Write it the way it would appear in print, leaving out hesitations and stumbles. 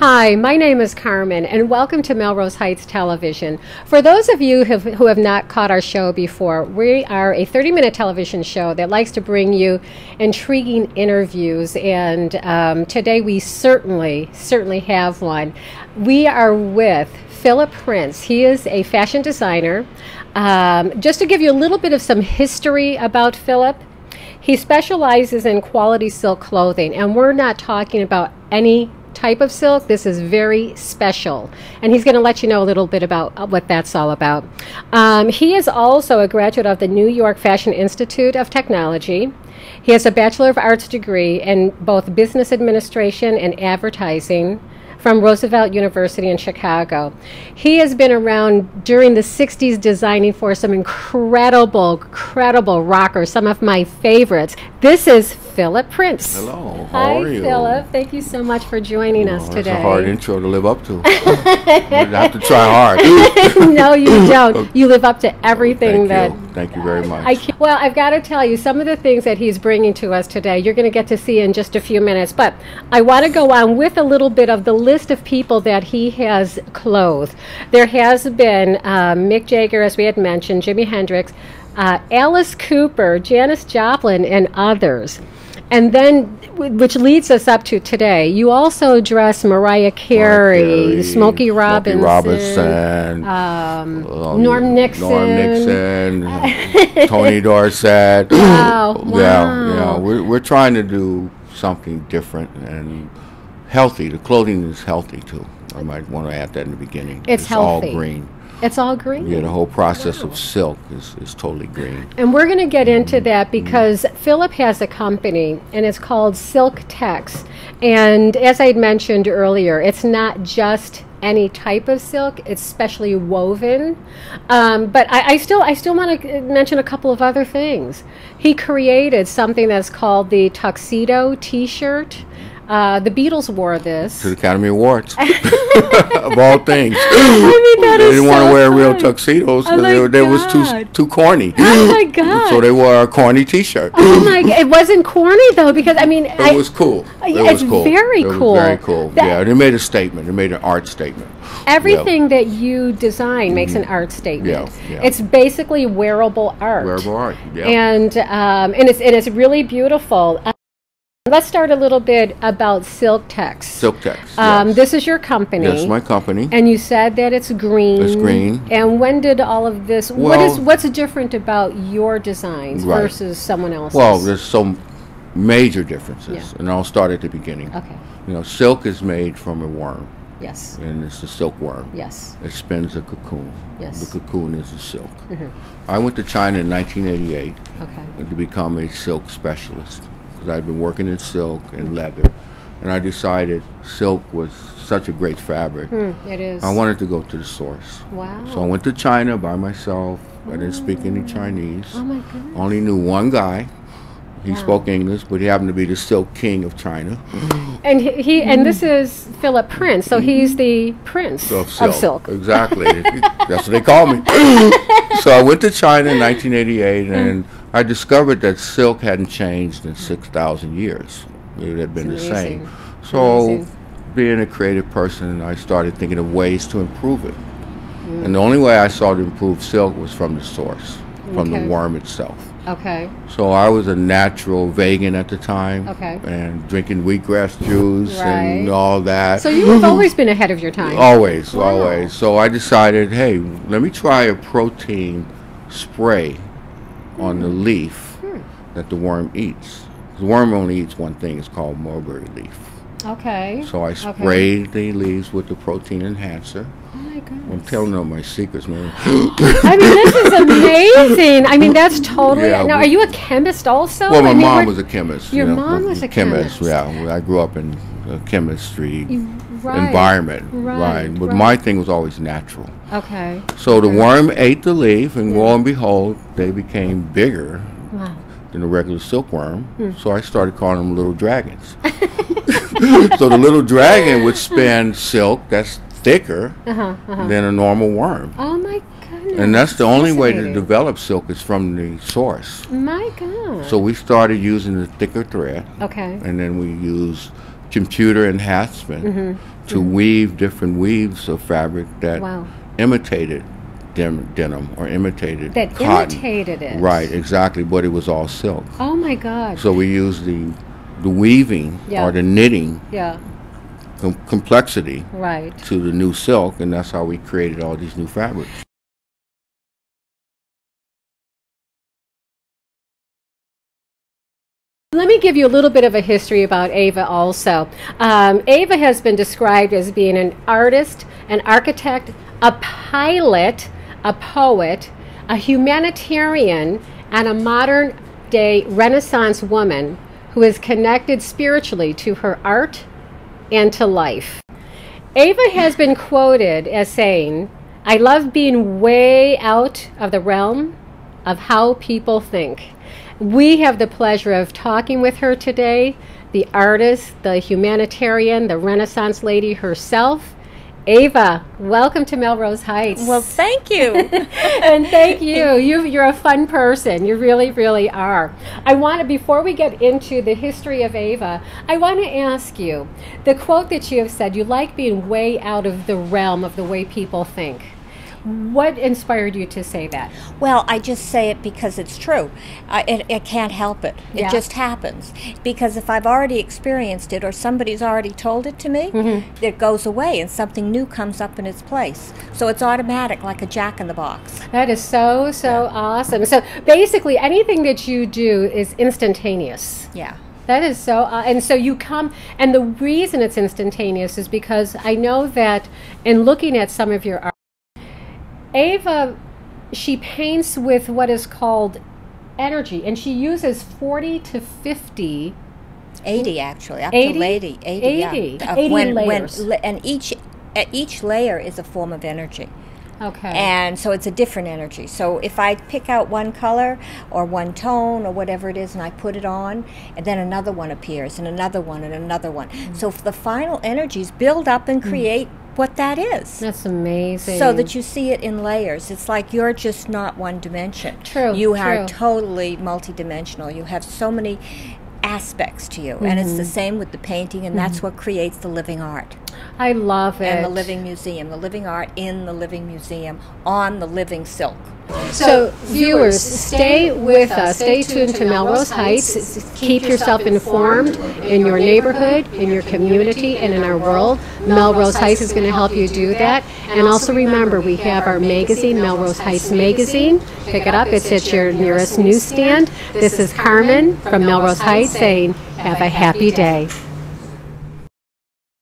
Hi, my name is Carmen, and welcome to Melrose Heights Television. For those of you who have not caught our show before, we are a 30-minute television show that likes to bring you intriguing interviews, and today we certainly have one. We are with PHILLIP Prince. He is a fashion designer. Just to give you a little bit of some history about PHILLIP, he specializes in quality silk clothing, and we're not talking about any type of silk. This is very special, and he's going to let you know a little bit about what that's all about. He is also a graduate of the New York Fashion Institute of Technology. He has a Bachelor of Arts degree in both business administration and advertising from Roosevelt University in Chicago. He has been around during the 60s designing for some incredible rockers, some of my favorites. This is PHILLIP Prince. Hello, how are you? Hi, PHILLIP. Thank you so much for joining us today. That's a hard intro to live up to. I have to try hard. No, you don't. You live up to everything Thank you very much. Well, I've got to tell you, some of the things that he's bringing to us today, you're going to get to see in just a few minutes. But I want to go on with a little bit of the list of people that he has clothed. There has been Mick Jagger, as we had mentioned, Jimi Hendrix, Alice Cooper, Janis Joplin, and others. And then, which leads us up to today, you also dress Mariah Carey, Smokey Robinson, Norm Nixon, Tony Dorsett. Wow. Yeah. We're trying to do something different and healthy. The clothing is healthy too. I might want to add that in the beginning. It's healthy. All green. It's all green? Yeah, the whole process of silk is totally green. And we're going to get into that because PHILLIP has a company, and it's called SilkTex. And as I had mentioned earlier, it's not just any type of silk, it's specially woven. But I still want to mention a couple of other things. He created something that's called the tuxedo T-shirt. The Beatles wore this to the Academy Awards, of all things. I mean, they didn't want to wear real tuxedos because they was too corny. Oh my God! So they wore a corny T-shirt. Oh my God! It wasn't corny though, because I mean, it was cool. It's very cool. Very cool. Yeah, they made a statement. They made an art statement. Everything that you design makes an art statement. Yeah. It's basically wearable art. Wearable art. Yeah. And it's really beautiful. Let's start a little bit about SilkTex. SilkTex, yes. This is your company. Yes, my company. And you said that it's green. It's green. And when did all of this, what's different about your designs versus someone else's? Well, there's some major differences, and I'll start at the beginning. Okay. You know, silk is made from a worm. Yes. And it's a silkworm. Yes. It spins a cocoon. Yes. The cocoon is the silk. Mm-hmm. I went to China in 1988 to become a silk specialist. I'd been working in silk and leather, and I decided silk was such a great fabric. It is. I wanted to go to the source. Wow. So I went to China by myself. I didn't speak any Chinese. Oh my goodness. Only knew one guy. He spoke English, but he happened to be the silk king of China. And and this is PHILLIP Prince, so he's the prince of silk. Exactly. That's what they call me. So I went to China in 1988, and I discovered that silk hadn't changed in 6,000 years. It had been the same. So being a creative person, I started thinking of ways to improve it. And the only way I saw to improve silk was from the source, from the worm itself. Okay. So I was a natural vegan at the time. Okay. And drinking wheatgrass juice and all that. So you've always been ahead of your time. Always. So I decided, hey, let me try a protein spray on the leaf that the worm eats. The worm only eats one thing. It's called mulberry leaf. Okay. So I sprayed the leaves with the protein enhancer. Oh my goodness. I'm telling them my secrets, man. I mean, this is amazing. I mean, that's totally. Now, are you a chemist also? Well, my mom was a chemist. Your mom was a chemist. Yeah, I grew up in a chemistry environment. Right. But my thing was always natural. Okay. So the worm ate the leaf, and lo and behold, they became bigger than a regular silkworm. So I started calling them little dragons. So the little dragon would spin silk that's thicker than a normal worm. Oh my goodness. And that's the only way to develop silk is from the source. My God. So we started using the thicker thread. Okay. And then we used computer enhancement to weave different weaves of fabric that imitated denim or imitated cotton. Imitated it. Right, exactly, but it was all silk. Oh my God. So we used the weaving or the knitting complexity to the new silk, and that's how we created all these new fabrics. Let me give you a little bit of a history about Ava also. Ava has been described as being an artist, an architect, a pilot, a poet, a humanitarian, and a modern day Renaissance woman who is connected spiritually to her art and to life. Ava has been quoted as saying, "I love being way out of the realm of how people think." We have the pleasure of talking with her today, the artist, the humanitarian, the Renaissance lady herself. Ava, welcome to Melrose Heights. Well, thank you. And thank you. You're a fun person. You really, really are. Before we get into the history of Ava, I want to ask you, the quote that you have said, you like being way out of the realm of the way people think. What inspired you to say that? Well, I just say it because it's true. I can't help it. It just happens. Because if I've already experienced it or somebody's already told it to me, it goes away and something new comes up in its place. So it's automatic, like a jack-in-the-box. That is so awesome. So basically anything that you do is instantaneous. Yeah. That is so, and so you come, and the reason it's instantaneous is because I know that in looking at some of your art, Ava, she paints with what is called energy, and she uses 40 to 50. 80 actually, up to 80. 80 layers. And each layer is a form of energy. Okay. And so it's a different energy. So if I pick out one color or one tone or whatever it is and I put it on, and then another one appears and another one and another one. So the final energies build up and create what that is. That's amazing. So that you see it in layers. It's like you're just not one dimension. True. You are totally multidimensional. You have so many aspects to you. And it's the same with the painting, and that's what creates the living art. I love it. And the living museum, the living art in the living museum on the living silk. So viewers, stay with us. Stay tuned to Melrose Heights. Keep yourself informed in your neighborhood, in your community, and in our world. Melrose Heights is going to help you do that. And also remember, we have our magazine, Melrose Heights Magazine. Pick it up. It's at your nearest newsstand. This is Carmen from Melrose Heights saying, have a happy day.